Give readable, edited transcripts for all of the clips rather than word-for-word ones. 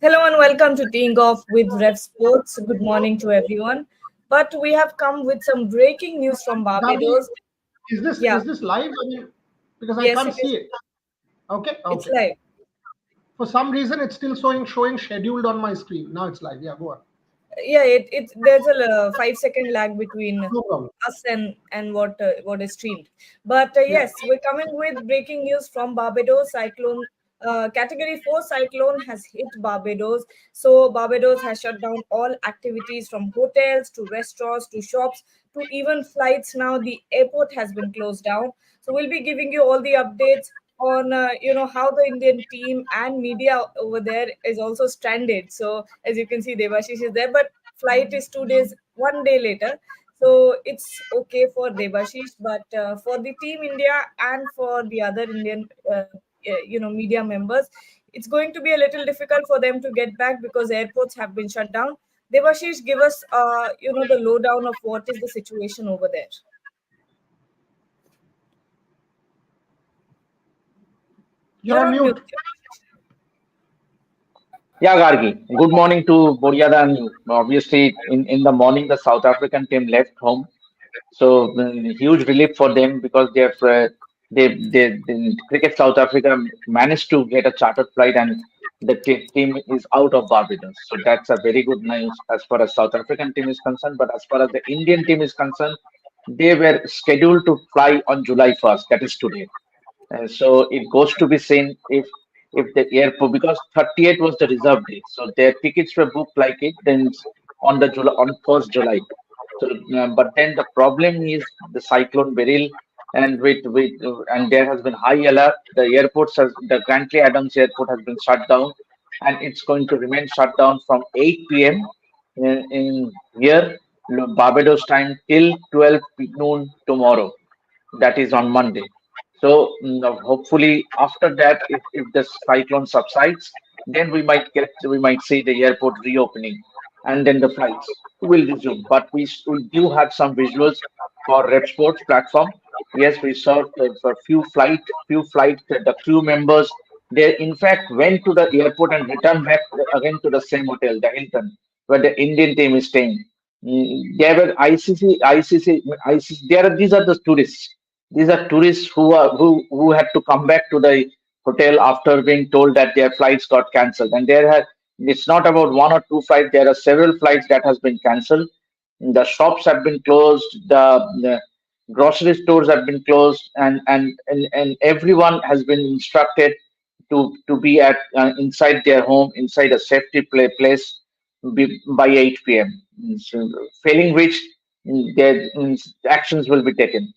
Hello and welcome to Teeing Off with RevSportz. Good morning to everyone. But we have come with some breaking news from Gandhi, Barbados. is this Yeah, is this live? I mean, because I yes, can't it is. see it. Okay, It's okay. live. For some reason, it's still showing scheduled on my screen. Now it's live. Yeah, go on. Yeah, it there's a 5 second lag between No problem. us and what is streamed. But Yeah. yes, we're coming with breaking news from Barbados. Cyclone Category 4 cyclone has hit Barbados. So Barbados has shut down all activities from hotels to restaurants to shops to even flights. Now the airport has been closed down. So we'll be giving you all the updates on how the Indian team and media over there is also stranded. So as you can see, Devashish is there, but flight is 2 days, 1 day later. So it's okay for Devashish, but for the team India and for the other Indian, media members, it's going to be a little difficult for them to get back because airports have been shut down. Devashish, give us, the lowdown of what is the situation over there. You're You're on on mute. mute. Yeah, Gargi. Good morning to Boryada and you. Obviously, in the morning, the South African team left home. So huge relief for them because the Cricket South Africa managed to get a chartered flight and the team is out of Barbados. So that's a very good news as far as South African team is concerned. But as far as the Indian team is concerned, they were scheduled to fly on July 1st. That is today. So it goes to be seen if the airport, because 30th was the reserve day, so their tickets were booked like it then on the July, on 1st July. So but then the problem is the cyclone Beryl, and and there has been high alert. The airports has the Grantley Adams Airport has been shut down, and it's going to remain shut down from 8 p.m. in here Barbados time till 12 noon tomorrow, that is on Monday. So hopefully after that, if the cyclone subsides, then we might see the airport reopening, and then the flights will resume. But we do have some visuals for RevSportz platform. Yes, we saw for few flight the crew members, they in fact went to the airport and returned back again to the same hotel, the Hilton, where the Indian team is staying. There were ICC. These are the tourists. These are tourists who had to come back to the hotel after being told that their flights got cancelled. And it's not about one or two flights. There are several flights that has been cancelled. The shops have been closed. The grocery stores have been closed, and everyone has been instructed to be at inside their home, inside a safety place by 8 p.m. So, failing which their actions will be taken.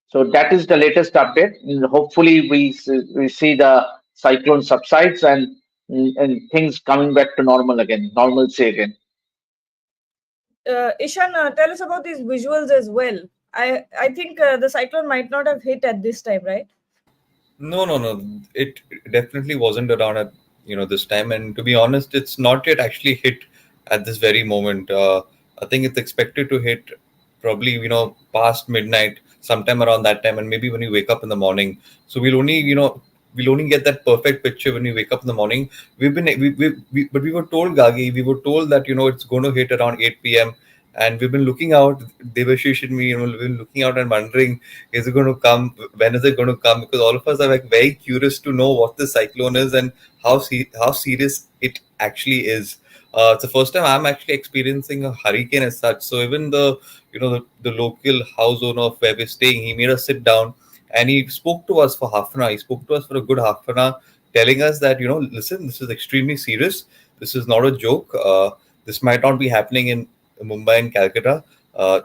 So that is the latest update. Hopefully, we see the cyclone subsides and things coming back to normal again, normalcy again. Ishan, tell us about these visuals as well. I think the cyclone might not have hit at this time, right? No, no, no. It definitely wasn't around at this time. And to be honest, it's not yet actually hit at this very moment. I think it's expected to hit probably past midnight, sometime around that time, and maybe when you wake up in the morning. So we'll only get that perfect picture when we wake up in the morning. But we were told, Gagi, we were told that it's going to hit around 8 p.m. And we've been looking out. Devashish and me, we've been looking out and wondering, is it going to come? When is it going to come? Because all of us are like very curious to know what the cyclone is and how serious it actually is. It's the first time I'm actually experiencing a hurricane as such. So even the local house owner of where we're staying, he made us sit down and he spoke to us for half an hour. He spoke to us for a good half an hour, telling us that listen, this is extremely serious. This is not a joke. This might not be happening in Mumbai and Calcutta.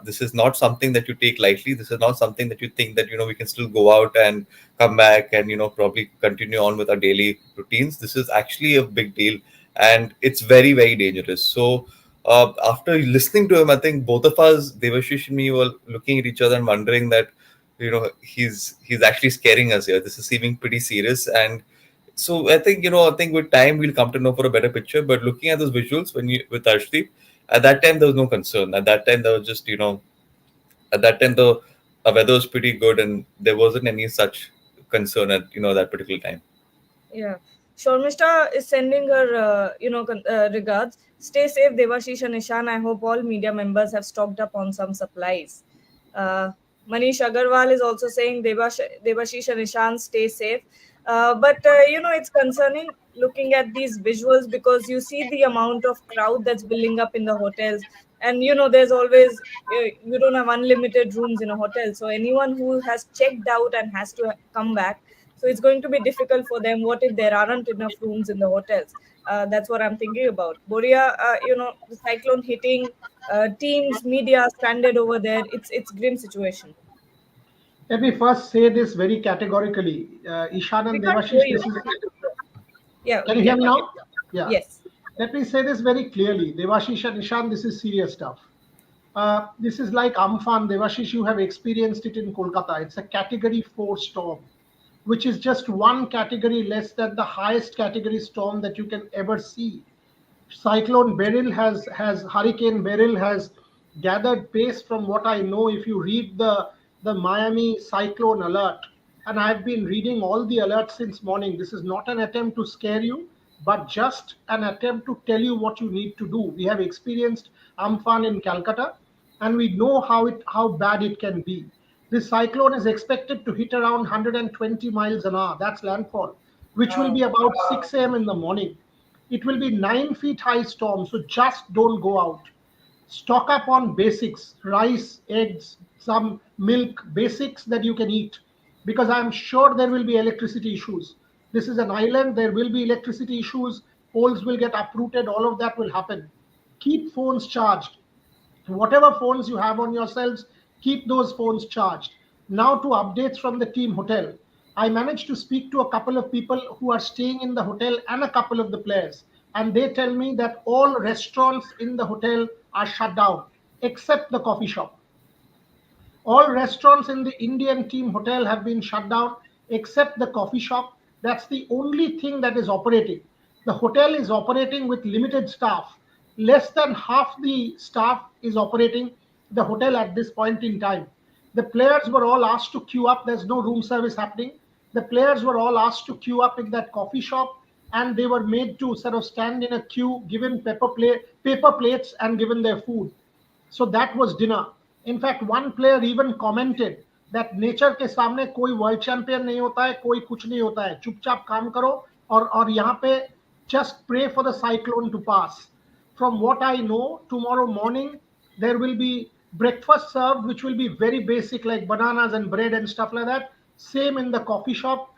This is not something that you take lightly. This is not something that you think that we can still go out and come back and probably continue on with our daily routines. This is actually a big deal, and it's very, very dangerous. So after listening to him, I think both of us, Devashish and me, were looking at each other and wondering that he's actually scaring us here. This is seeming pretty serious. And so I think with time we'll come to know for a better picture. But looking at those visuals when you with Arshdeep, at that time there was no concern. At that time there was just at that time the weather was pretty good and there wasn't any such concern at that particular time. Yeah. Shormishta is sending her, regards. Stay safe, Devashish and Ishan. I hope all media members have stocked up on some supplies. Uh, Manish Agarwal is also saying Devashish and Ishan stay safe. But it's concerning looking at these visuals because you see the amount of crowd that's building up in the hotels. And there's always, you don't have unlimited rooms in a hotel. So anyone who has checked out and has to come back, so it's going to be difficult for them. What if there aren't enough rooms in the hotels? That's what I'm thinking about. Boria, the cyclone hitting, teams, media stranded over there. It's grim situation. Let me first say this very categorically. Ishan We and can't hear Devashish, you. this is. Yeah, Can we you hear can. me now? Yeah. Yes. Let me say this very clearly. Devashish and Ishan, this is serious stuff. This is like Amphan. Devashish, you have experienced it in Kolkata. It's a category 4 storm, which is just one category less than the highest category storm that you can ever see. Cyclone Beryl has Hurricane Beryl has gathered pace from what I know. If you read the Miami cyclone alert, and I've been reading all the alerts since morning. This is not an attempt to scare you, but just an attempt to tell you what you need to do. We have experienced Amphan in Calcutta, and we know how bad it can be. This cyclone is expected to hit around 120 miles an hour. That's landfall, which will be about 6 a.m. in the morning. It will be 9 feet high storm, so just don't go out. Stock up on basics, rice, eggs, some milk, basics that you can eat, because I'm sure there will be electricity issues. This is an island, there will be electricity issues, poles will get uprooted, all of that will happen. Keep phones charged. Whatever phones you have on yourselves, keep those phones charged. Now to updates from the team hotel. I managed to speak to a couple of people who are staying in the hotel and a couple of the players, and they tell me that all restaurants in the hotel are shut down except the coffee shop. All restaurants in the Indian team hotel have been shut down except the coffee shop. That's the only thing that is operating. The hotel is operating with limited staff. Less than half the staff is operating the hotel at this point in time. The players were all asked to queue up. There's no room service happening. The players were all asked to queue up in that coffee shop, and they were made to sort of stand in a queue, given paper plates, and given their food. So that was dinner. In fact, one player even commented that nature के सामने कोई world champion नहीं होता है, कोई कुछ नहीं होता है, चुपचाप काम करो और यहाँ पे just pray for the cyclone to pass. From what I know, tomorrow morning there will be breakfast served, which will be very basic, like bananas and bread and stuff like that. Same in the coffee shop,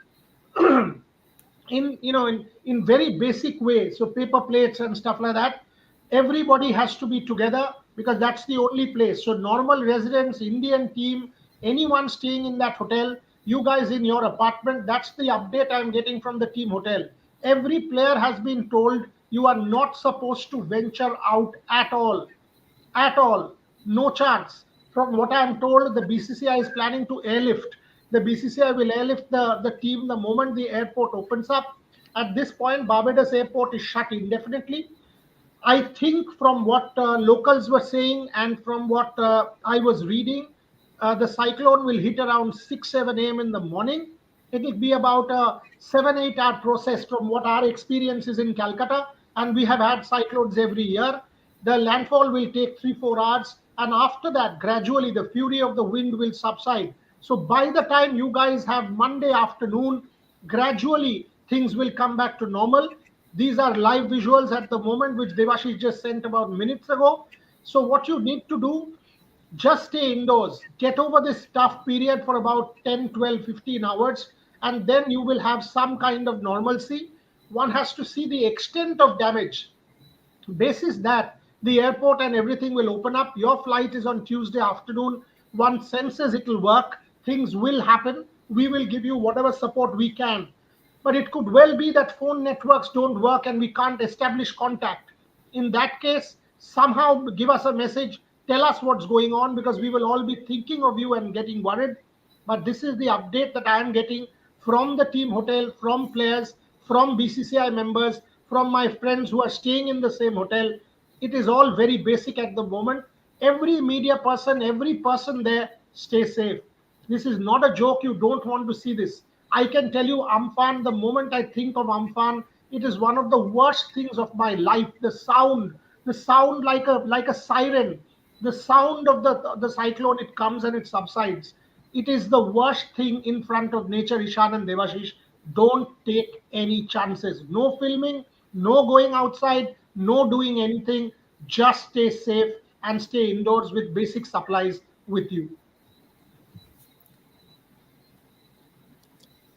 in very basic way. So paper plates and stuff like that. Everybody has to be together because that's the only place. So normal residents, Indian team, anyone staying in that hotel, you guys in your apartment, that's the update I'm getting from the team hotel. Every player has been told you are not supposed to venture out at all. At all. No chance. From what I am told, the BCCI is planning to airlift. The BCCI will airlift the team the moment the airport opens up. At this point, Barbados airport is shut indefinitely. I think from what locals were saying and from what I was reading, the cyclone will hit around 6, 7 a.m. in the morning. It will be about a 7, 8 hour process from what our experience is in Calcutta. And we have had cyclones every year. The landfall will take 3, 4 hours. And after that, gradually, the fury of the wind will subside. So by the time you guys have Monday afternoon, gradually things will come back to normal. These are live visuals at the moment, which Devashish just sent about minutes ago. So what you need to do, just stay indoors, get over this tough period for about 10, 12, 15 hours, and then you will have some kind of normalcy. One has to see the extent of damage. Basis that the airport and everything will open up. Your flight is on Tuesday afternoon. One senses it will work. Things will happen. We will give you whatever support we can. But it could well be that phone networks don't work and we can't establish contact. In that case, somehow give us a message, tell us what's going on, because we will all be thinking of you and getting worried. But this is the update that I am getting from the team hotel, from players, from BCCI members, from my friends who are staying in the same hotel. It is all very basic at the moment. Every media person, every person there, stay safe. This is not a joke. You don't want to see this. I can tell you, Amphan, the moment I think of Amphan, It is one of the worst things of my life. The sound like a siren, the sound of the cyclone. It comes and it subsides. It is the worst thing in front of nature. Ishan and Devashish, don't take any chances. No filming, no going outside, no doing anything. Just stay safe and stay indoors with basic supplies with you.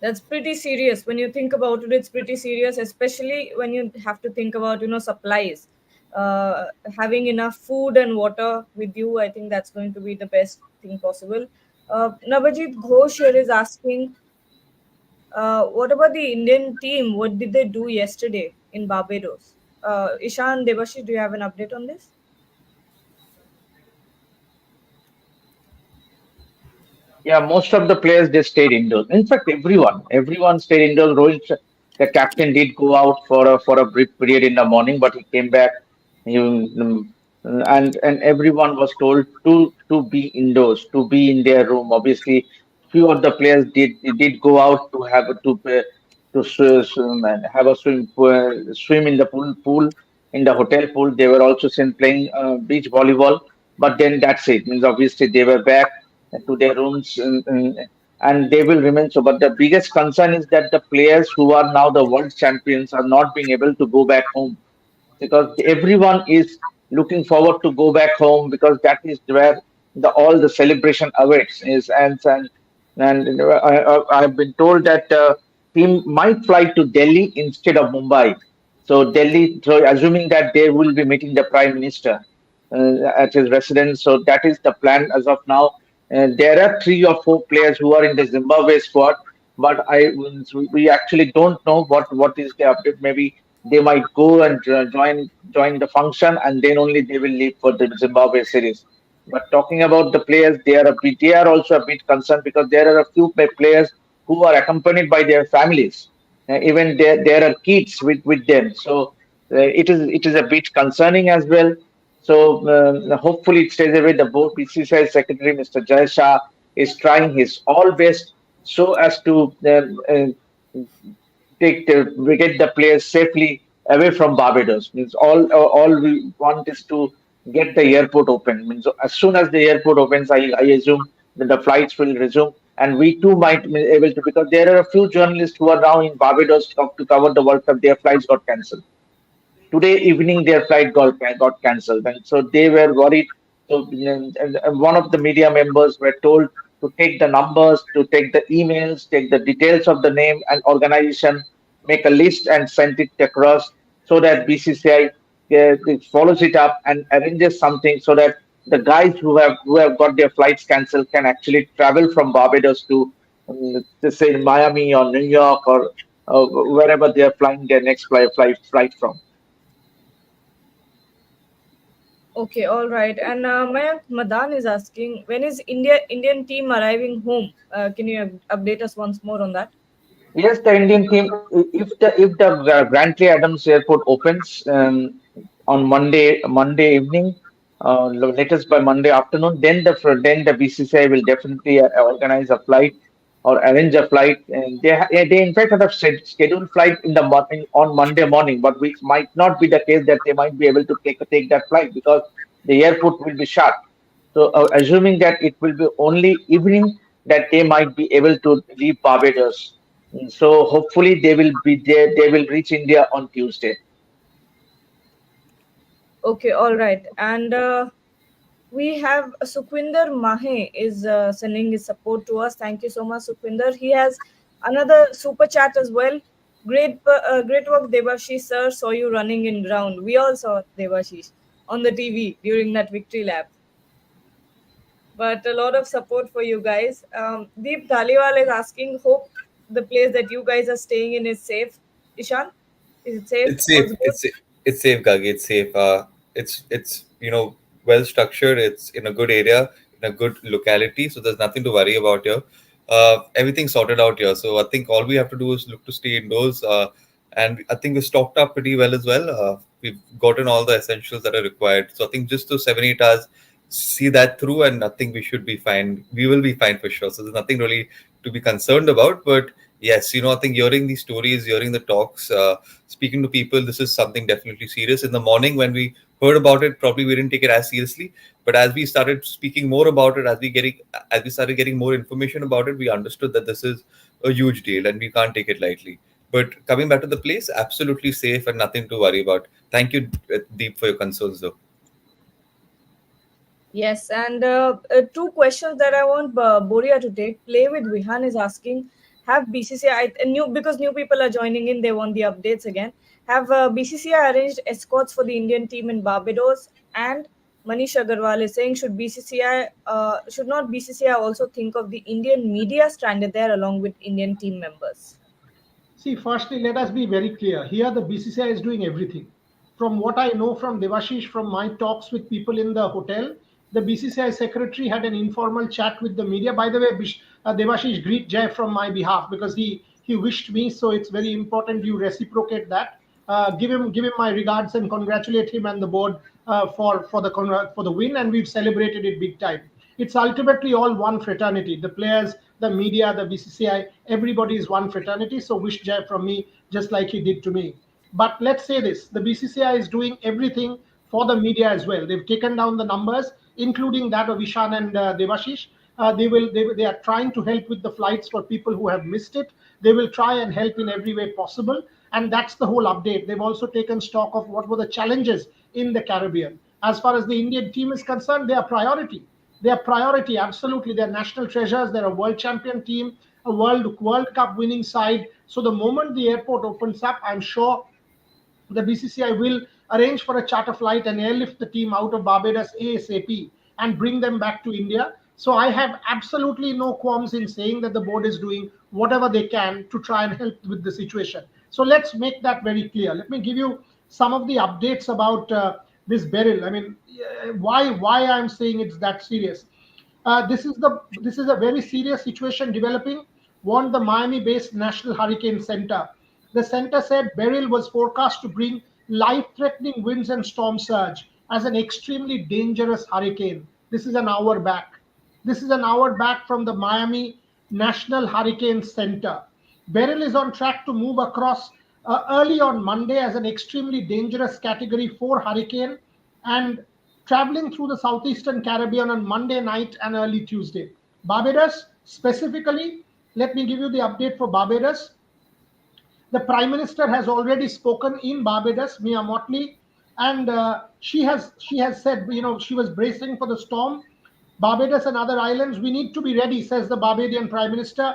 That's pretty serious. When you think about it, it's pretty serious, especially when you have to think about, supplies. Having enough food and water with you, I think that's going to be the best thing possible. Navajit Ghosh here is asking, what about the Indian team? What did they do yesterday in Barbados? Ishan, Devashi, do you have an update on this? Yeah, most of the players they stayed indoors. In fact, everyone stayed indoors. Rohit, the captain, did go out for a brief period in the morning, but he came back. And everyone was told to be indoors, to be in their room. Obviously, few of the players did go out to have to swim and have a swim in the pool in the hotel pool. They were also seen playing beach volleyball, but then that's it. Means obviously they were back to their rooms, and they will remain so. But the biggest concern is that the players who are now the world champions are not being able to go back home, because everyone is looking forward to go back home, because that is where all the celebration awaits. I've been told that team might fly to Delhi instead of Mumbai. So Delhi, so assuming that they will be meeting the Prime Minister at his residence. So that is the plan as of now. There are three or four players who are in the Zimbabwe squad, but we actually don't know what is the update. Maybe they might go and join the function, and then only they will leave for the Zimbabwe series. But talking about the players, they are also a bit concerned, because there are a few players who are accompanied by their families. Even there are kids with them. So it is a bit concerning as well. So hopefully it stays away. The board BCCI secretary, Mr. Jay Shah, is trying his all best so as to we get the players safely away from Barbados. Means all we want is to get the airport open. Means as soon as the airport opens, I assume that the flights will resume, and we too might be able to, because there are a few journalists who are now in Barbados to cover the World Cup. Their flights got cancelled today evening. Their flight got cancelled, and so they were worried. So one of the media members were told to take the numbers, to take the emails, take the details of the name and organization, make a list and send it across, so that BCCI follows it up and arranges something, so that the guys who have got their flights cancelled can actually travel from Barbados to say Miami or New York, or wherever they are flying their next flight from. Okay, all right. And Mayank Madan is asking, when is Indian team arriving home? Can you update us once more on that? Yes, the Indian team. If the Grantley Adams Airport opens on Monday evening, latest by Monday afternoon, then the BCCI will definitely organize a flight or arrange a flight. And they in fact have scheduled flight in the morning on Monday morning, but which might not be the case, that they might be able to take that flight, because the airport will be shut. So, assuming that it will be only evening, that they might be able to leave Barbados. So, hopefully, they will be there. They will reach India on Tuesday. Okay, all right. And we have Sukhwinder Mahe is sending his support to us. Thank you so much, Sukhwinder. He has another super chat as well. Great work, Devashish sir. Saw you running in ground. We all saw Devashish on the TV during that victory lap. But a lot of support for you guys. Deep Dhaliwal is asking, hope the place that you guys are staying in is safe. Ishan, is it safe? It's safe. All's good? It's safe, Gagi. It's safe. It's well structured. It's in a good area, in a good locality. So there's nothing to worry about here. Everything's sorted out here. So I think all we have to do is look to stay indoors. And I think we're stocked up pretty well as well. We've gotten all the essentials that are required. So I think just those 7 8 hours, see that through, and I think we should be fine. We will be fine for sure. So there's nothing really to be concerned about. But yes, I think hearing these stories, hearing the talks, speaking to people, this is something definitely serious. In the morning when we heard about it, probably we didn't take it as seriously. But as we started speaking more about it, as we started getting more information about it, we understood that this is a huge deal and we can't take it lightly. But coming back to the place, absolutely safe and nothing to worry about. Thank you, Deep, for your concerns, though. Yes, and two questions that I want Boria to take. Play with Vihan is asking, have BCCI new because new people are joining in, they want the updates again. Have BCCI arranged escorts for the Indian team in Barbados? And Manish Agarwal is saying, should not BCCI also think of the Indian media stranded there along with Indian team members? See, firstly, let us be very clear. Here, the BCCI is doing everything. From what I know from Devashish, from my talks with people in the hotel, the BCCI secretary had an informal chat with the media. By the way, Devashish, greet Jay from my behalf because he wished me. So it's very important you reciprocate that. Give him my regards and congratulate him and the board for the win. And we've celebrated it big time. It's ultimately all one fraternity. The players, the media, the BCCI, everybody is one fraternity. So wish Jay from me, just like he did to me. But let's say this: the BCCI is doing everything for the media as well. They've taken down the numbers, including that of Ishan and Devashish. They are trying to help with the flights for people who have missed it. They will try and help in every way possible, and that's the whole update. They've also taken stock of what were the challenges in the Caribbean. As far as the Indian team is concerned, they are priority. Their priority, absolutely. They're national treasures. They're a world champion team, a World Cup winning side. So the moment the airport opens up, I'm sure the BCCI will arrange for a charter flight and airlift the team out of Barbados ASAP and bring them back to India. So I have absolutely no qualms in saying that the board is doing whatever they can to try and help with the situation. So let's make that very clear. Let me give you some of the updates about this Beryl. I mean, why I'm saying it's that serious. This is a very serious situation developing. Warned the Miami-based National Hurricane Center. The center said Beryl was forecast to bring life-threatening winds and storm surge as an extremely dangerous hurricane. This is an hour back. This is an hour back from the Miami National Hurricane Center. Beryl is on track to move across early on Monday as an extremely dangerous Category 4 hurricane and traveling through the southeastern Caribbean on Monday night and early Tuesday. Barbados, specifically, let me give you the update for Barbados. The Prime Minister has already spoken in Barbados, Mia Mottley, and she has said, she was bracing for the storm. Barbados and other islands, we need to be ready, says the Barbadian Prime Minister.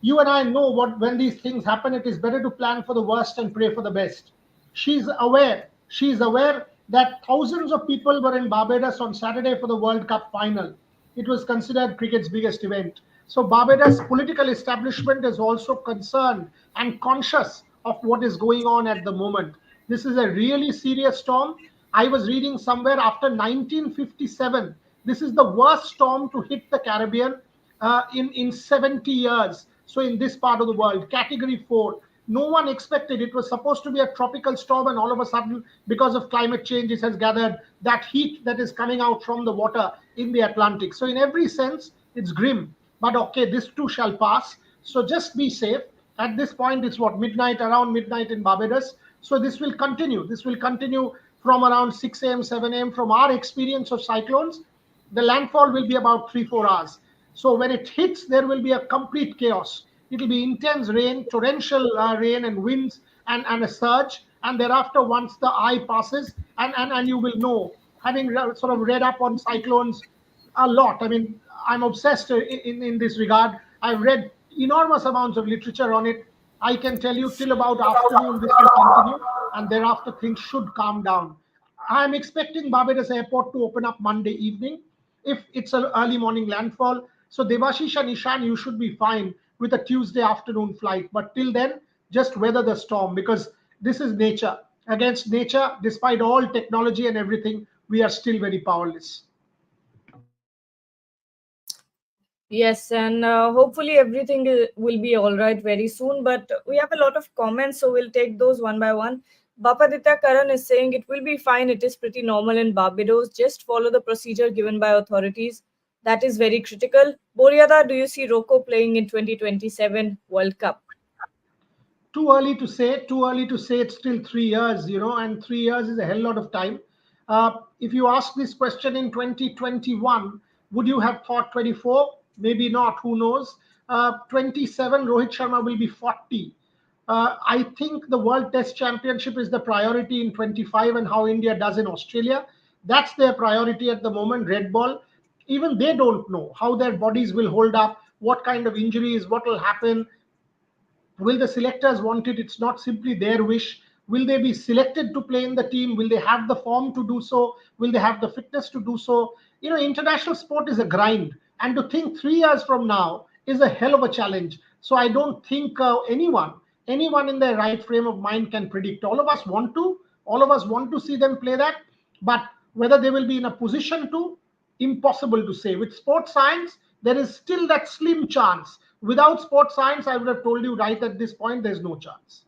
You and I know what when these things happen, it is better to plan for the worst and pray for the best. She's aware. She's aware that thousands of people were in Barbados on Saturday for the World Cup final. It was considered cricket's biggest event. So Barbados political establishment is also concerned and conscious of what is going on at the moment. This is a really serious storm. I was reading somewhere after 1957, this is the worst storm to hit the Caribbean in 70 years. So in this part of the world, Category 4, no one expected. It was supposed to be a tropical storm, and all of a sudden, because of climate change, it has gathered that heat that is coming out from the water in the Atlantic. So in every sense, it's grim. But okay, this too shall pass. So just be safe. At this point, it's midnight, around midnight in Barbados. So this will continue. This will continue from around 6 a.m., 7 a.m. From our experience of cyclones, the landfall will be about 3-4 hours. So when it hits, there will be a complete chaos. It will be intense rain, torrential rain and winds and a surge. And thereafter, once the eye passes, and you will know, having sort of read up on cyclones a lot. I mean, I'm obsessed in this regard. I've read enormous amounts of literature on it. I can tell you till about afternoon this will continue, and thereafter things should calm down. I'm expecting Barbados Airport to open up Monday evening if it's an early morning landfall. So Devashish and Ishan, you should be fine with a Tuesday afternoon flight. But till then, just weather the storm because this is nature. Against nature, despite all technology and everything, we are still very powerless. Yes, and hopefully everything will be all right very soon. But we have a lot of comments, so we'll take those one by one. Bapaditya Karan is saying it will be fine. It is pretty normal in Barbados. Just follow the procedure given by authorities. That is very critical. Boryada, do you see Rocco playing in 2027 World Cup? Too early to say. Too early to say. It's still 3 years, and 3 years is a hell lot of time. If you ask this question in 2021, would you have thought 24? Maybe not. Who knows? 27, Rohit Sharma will be 40. I think the World Test Championship is the priority in 25, and how India does in Australia. That's their priority at the moment. Red ball. Even they don't know how their bodies will hold up, what kind of injuries, what will happen. Will the selectors want it? It's not simply their wish. Will they be selected to play in the team? Will they have the form to do so? Will they have the fitness to do so? International sport is a grind, and to think 3 years from now is a hell of a challenge. So I don't think anyone in their right frame of mind can predict. All of us want to see them play that, but whether they will be in a position to, impossible to say. With sports science, there is still that slim chance. Without sports science, I would have told you right at this point, there's no chance.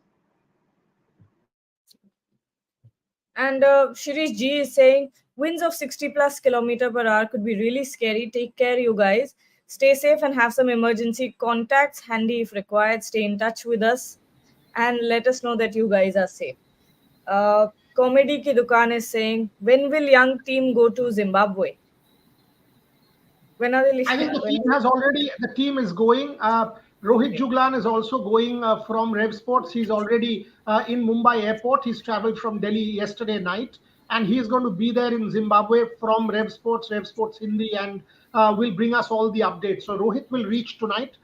And Shirish G is saying winds of 60 plus kilometer per hour could be really scary. Take care, you guys. Stay safe and have some emergency contacts handy if required. Stay in touch with us and let us know that you guys are safe. Comedy Ki Dukaan is saying, when will young team go to Zimbabwe? When are they I think listening? the team is going. Rohit Juglan is also going from RevSportz. He's already in Mumbai airport. He's traveled from Delhi yesterday night, and he is going to be there in Zimbabwe from RevSportz Hindi, and will bring us all the updates. So Rohit will reach tonight,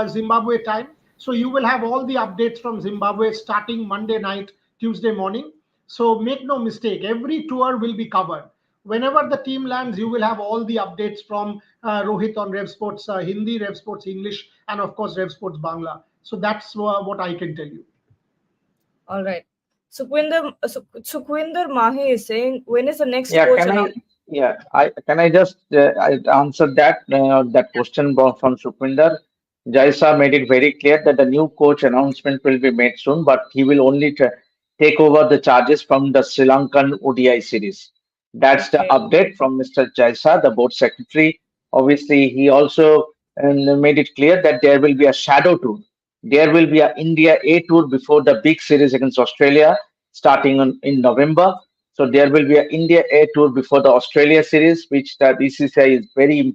Zimbabwe time. So you will have all the updates from Zimbabwe starting Monday night, Tuesday morning. So make no mistake, every tour will be covered. Whenever the team lands, you will have all the updates from Rohit on RevSportz Hindi, RevSportz English, and of course RevSportz Bangla. So that's what I can tell you. All right. Sukhwinder Mahi is saying, when is the next Yeah, coach can I? announced? Yeah, I just I answer that question from Sukhwinder. Jaisa made it very clear that the new coach announcement will be made soon, but he will only take over the charges from the Sri Lankan ODI series. That's the Okay. update from Mr. Jaisa, the board secretary. Obviously, he also made it clear that there will be a shadow tour. There will be a India A tour before the big series against Australia starting in November. So there will be an India A tour before the Australia series, which the BCCI is very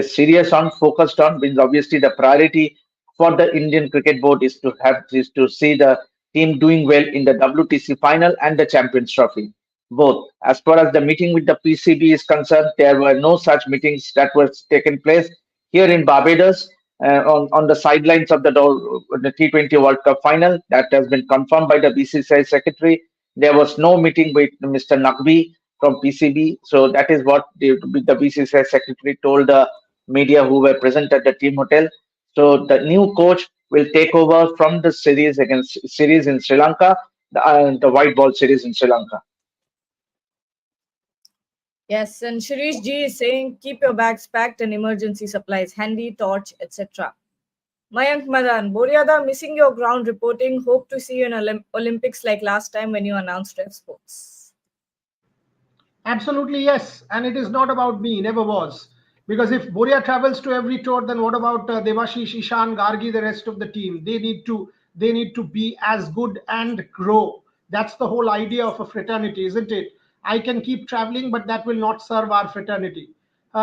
serious on, focused on. Because obviously the priority for the Indian Cricket Board is to see the team doing well in the WTC final and the Champions Trophy. Both. As far as the meeting with the PCB is concerned, there were no such meetings that were taken place here in Barbados on the sidelines of the T20 World Cup final. That has been confirmed by the BCCI secretary. There was no meeting with Mr. Naqvi from PCB. So that is what the BCCI secretary told the media who were present at the team hotel. So the new coach will take over from the series in Sri Lanka, the white ball series in Sri Lanka. Yes, and Shirish G is saying, keep your bags packed and emergency supplies handy, torch, etc. Mayank Madan, Boryada, missing your ground reporting. Hope to see you in Olympics like last time when you announced RevSportz. Absolutely, yes. And it is not about me, never was. Because if Boria travels to every tour, then what about Devashish, Ishan, Gargi, the rest of the team? They need to be as good and grow. That's the whole idea of a fraternity, isn't it? I can keep traveling, but that will not serve our fraternity.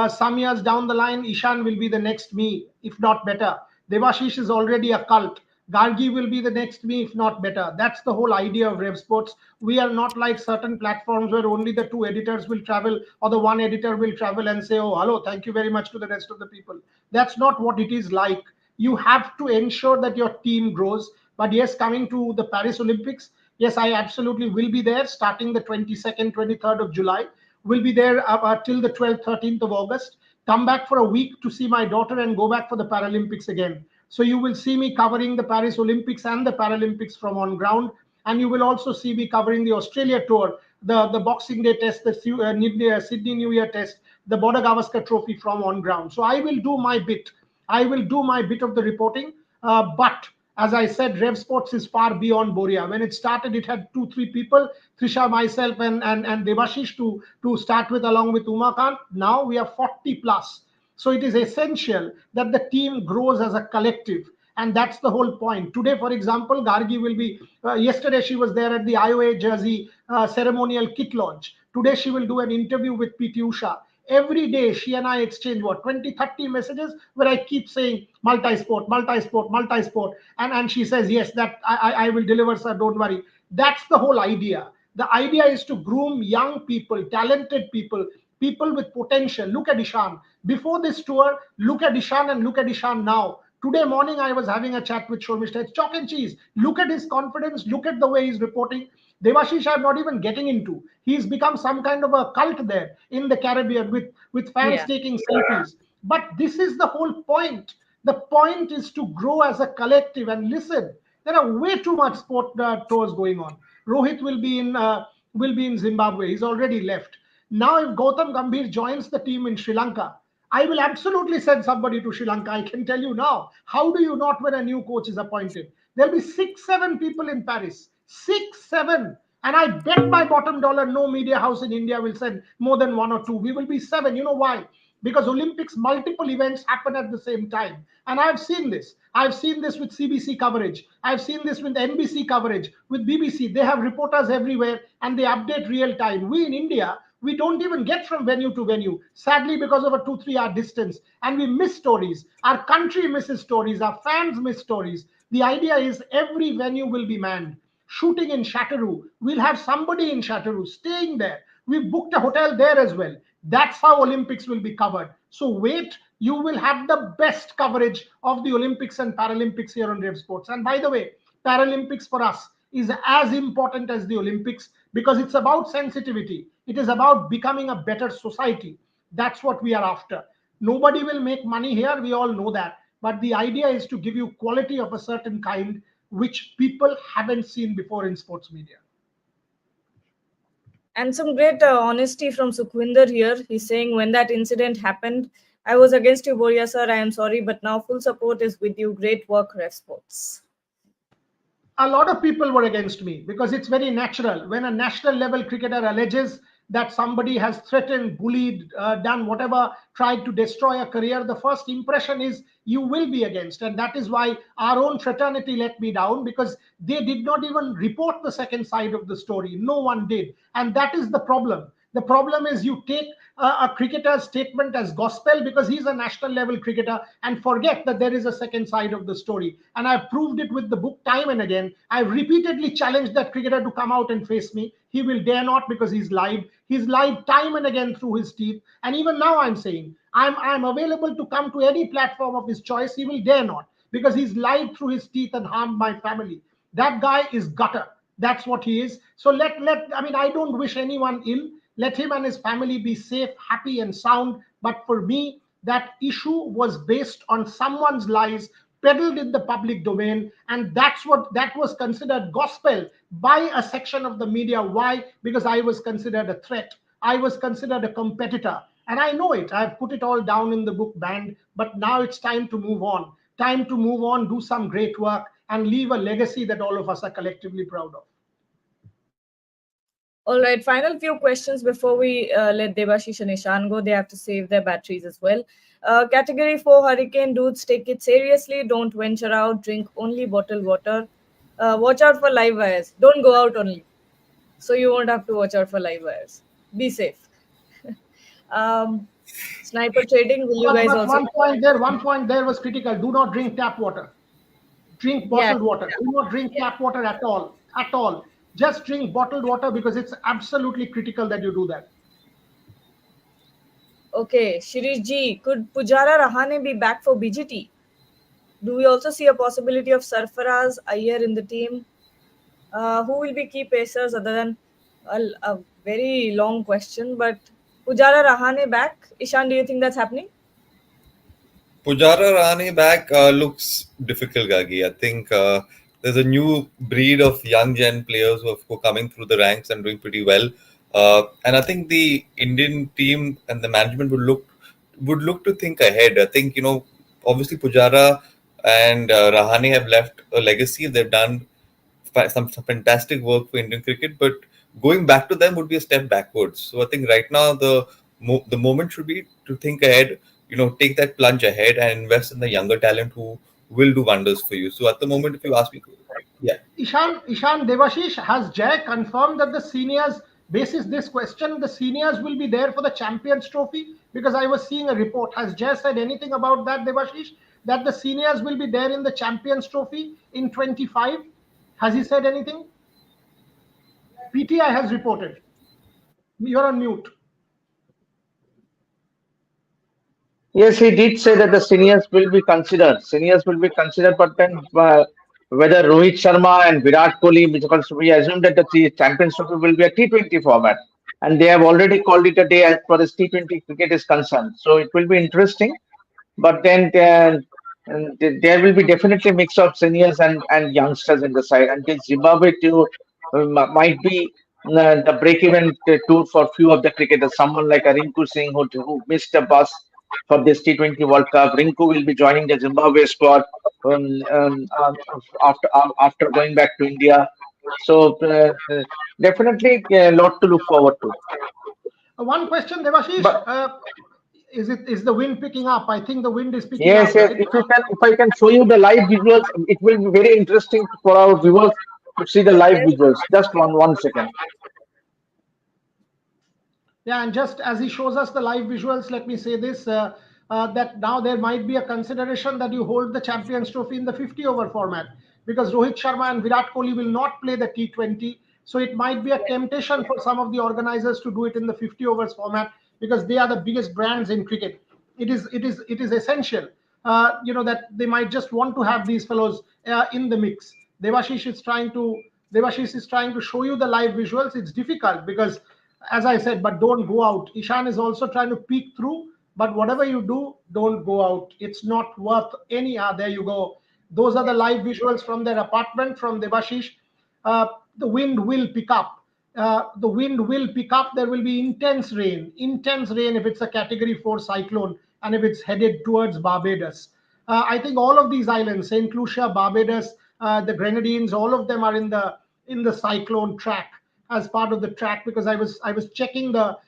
Some years down the line, Ishan will be the next me, if not better. Devashish is already a cult. Gargi will be the next me, if not better. That's the whole idea of RevSportz. We are not like certain platforms where only the two editors will travel or the one editor will travel and say, oh, hello, thank you very much to the rest of the people. That's not what it is like. You have to ensure that your team grows. But yes, coming to the Paris Olympics, yes, I absolutely will be there starting the 22nd, 23rd of July. We'll be there till the 12th, 13th of August. Come back for a week to see my daughter and go back for the Paralympics again. So you will see me covering the Paris Olympics and the Paralympics from on ground. And you will also see me covering the Australia tour, the Boxing Day test, the Sydney New Year test, the Border Gavaskar Trophy from on ground. So I will do my bit. I will do my bit of the reporting. But as I said, RevSportz is far beyond Boria. When it started, it had 2-3 people, Trisha, myself, and Devashish to start with, along with Umakant. Now we are 40 plus. So it is essential that the team grows as a collective. And that's the whole point. Today, for example, Gargi will be, yesterday she was there at the IOA jersey ceremonial kit launch. Today she will do an interview with PT Usha. Every day she and I exchange what, 20, 30 messages where I keep saying multi-sport, multi-sport, multi-sport. And she says, yes, that I will deliver, sir, don't worry. That's the whole idea. The idea is to groom young people, talented people, people with potential. Look at Ishan. Before this tour, look at Ishan and look at Ishan now. Today morning, I was having a chat with Shormishta. It's chalk and cheese. Look at his confidence. Look at the way he's reporting. Devashish, I'm not even getting into. He's become some kind of a cult there in the Caribbean with fans Yeah. taking selfies. But this is the whole point. The point is to grow as a collective. And listen, there are way too much sport tours going on. Rohit will be in Zimbabwe. He's already left. Now, if Gautam Gambhir joins the team in Sri Lanka, I will absolutely send somebody to Sri Lanka. I can tell you now. How do you not when a new coach is appointed? There'll be 6, 7 people in Paris. 6, 7. And I bet my bottom dollar no media house in India will send more than 1 or 2. We will be 7. You know why? Because Olympics, multiple events happen at the same time. And I've seen this. I've seen this with CBC coverage. I've seen this with NBC coverage, with BBC. They have reporters everywhere and they update real time. We in India, we don't even get from venue to venue, sadly, because of a 2-3 hour distance. And we miss stories. Our country misses stories. Our fans miss stories. The idea is every venue will be manned. Shooting in Chateauroux, we'll have somebody in Chateauroux staying there. We've booked a hotel there as well. That's how Olympics will be covered. So wait, you will have the best coverage of the Olympics and Paralympics here on RevSportz. And by the way, Paralympics for us is as important as the Olympics because it's about sensitivity. It is about becoming a better society. That's what we are after. Nobody will make money here. We all know that. But the idea is to give you quality of a certain kind, which people haven't seen before in sports media. And some great honesty from Sukhwinder here. He's saying, when that incident happened, I was against you, Boria sir. I am sorry, but now full support is with you. Great work, RevSportz. A lot of people were against me because it's very natural. When a national level cricketer alleges that somebody has threatened, bullied, done whatever, tried to destroy a career, the first impression is you will be against. And that is why our own fraternity let me down because they did not even report the second side of the story. No one did. And that is the problem. The problem is you take a cricketer's statement as gospel because he's a national level cricketer and forget that there is a second side of the story. And I've proved it with the book time and again. I've repeatedly challenged that cricketer to come out and face me. He will dare not because he's lied. He's lied time and again through his teeth. And even now I'm saying I'm available to come to any platform of his choice. He will dare not because he's lied through his teeth and harmed my family. That guy is gutter. That's what he is. So I don't wish anyone ill. Let him and his family be safe, happy, and sound. But for me, that issue was based on someone's lies peddled in the public domain. And that was considered gospel by a section of the media. Why? Because I was considered a threat. I was considered a competitor. And I know it. I've put it all down in the book banned. But now it's time to move on. Time to move on, do some great work, and leave a legacy that all of us are collectively proud of. All right, final few questions before we let Devashish and Ishan go. They have to save their batteries as well. Category 4 hurricane dudes, take it seriously. Don't venture out. Drink only bottled water. Watch out for live wires. Don't go out only. So you won't have to watch out for live wires. Be safe. Sniper trading, will you guys But also? one point there was critical. Do not drink tap water. Drink bottled water. Do not drink tap water at all. At all. Just drink bottled water because it's absolutely critical that you do that. Okay, Shirish Ji, could Pujara Rahane be back for BGT? Do we also see a possibility of Sarfaraz Iyer in the team? Who will be key pacers other than a very long question? But Pujara Rahane back. Ishan, do you think that's happening? Pujara Rane back looks difficult, Gagi. I think there's a new breed of young gen players who are coming through the ranks and doing pretty well. And I think the Indian team and the management would look to think ahead. I think, obviously Pujara and Rahane have left a legacy. They've done some fantastic work for Indian cricket, but going back to them would be a step backwards. So I think right now the moment should be to think ahead, take that plunge ahead and invest in the younger talent who will do wonders for you. So at the moment, if you ask me, yeah. Ishan Devashish, has Jay confirmed that the seniors, basis this question, the seniors will be there for the Champions Trophy? Because I was seeing a report. Has Jay said anything about that, Devashish? That the seniors will be there in the Champions Trophy in 25? Has he said anything? PTI has reported. You're on mute. Yes, he did say that the seniors will be considered. Seniors will be considered, but then whether Rohit Sharma and Virat Kohli, because we assume that the Champions Trophy will be a T20 format, and they have already called it a day as far as T20 cricket is concerned. So it will be interesting. But then there will be definitely mix of seniors and youngsters in the side until Zimbabwe too might be the break-even tour for few of the cricketers. Someone like a Rinku Singh who missed the bus for this T20 World Cup. Rinku will be joining the Zimbabwe squad after going back to India. So definitely a lot to look forward to. One question, Devashish. But Is the wind picking up? I think the wind is picking yes, up, yes. right? If I can show you the live visuals, it will be very interesting for our viewers to see the live Yes. visuals. Just one second. Yeah, and just as he shows us the live visuals, let me say this, that now there might be a consideration that you hold the Champions Trophy in the 50-over format, because Rohit Sharma and Virat Kohli will not play the T20. So it might be a temptation for some of the organizers to do it in the 50 overs format, because they are the biggest brands in cricket. It is essential, that they might just want to have these fellows in the mix. Devashish is trying to show you the live visuals. It's difficult because, as I said, but don't go out. Ishan is also trying to peek through, but whatever you do, don't go out. It's not worth any. There you go. Those are the live visuals from their apartment from Devashish. The wind will pick up. The wind will pick up. There will be intense rain if it's a category 4 cyclone and if it's headed towards Barbados. I think all of these islands, St. Lucia, Barbados, the Grenadines, all of them are in the cyclone track, as part of the track, because I was checking the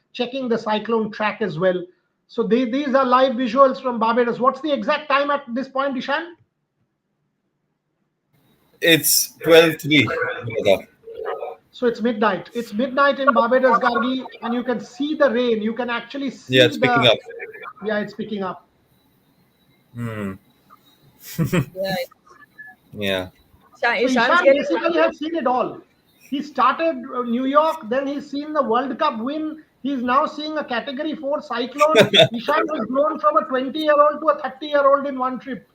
cyclone track as well. So these are live visuals from Barbados. What's the exact time at this point, Ishan? It's 12:03. So it's midnight. It's midnight in Barbados, Gargi, and you can see the rain. You can actually Yeah, see it's picking up. yeah, it's picking up. Hmm. Yeah. Yeah. So Ishan's Ishan getting basically has seen it all. He started New York, then he's seen the World Cup win. He's now seeing a Category 4 cyclone. Ishan has grown from a 20-year-old to a 30-year-old in one trip.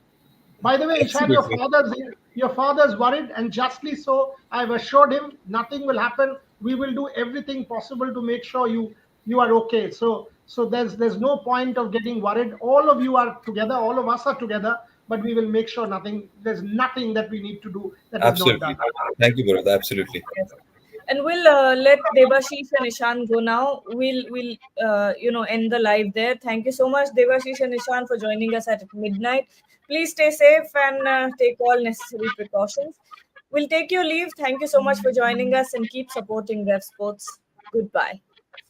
By the way, Ishan, Absolutely. your father's worried, and justly so. I've assured him nothing will happen. We will do everything possible to make sure you are okay. So there's no point of getting worried. All of you are together. All of us are together. But we will make sure there's nothing that we need to do that is not done. Absolutely. Thank you, Bharat. Absolutely. Yes. And we'll let Debashish and Ishan go now. We'll end the live there. Thank you so much, Debashish and Ishan, for joining us at midnight. Please stay safe and take all necessary precautions. We'll take your leave. Thank you so much for joining us and keep supporting RevSportz. Goodbye.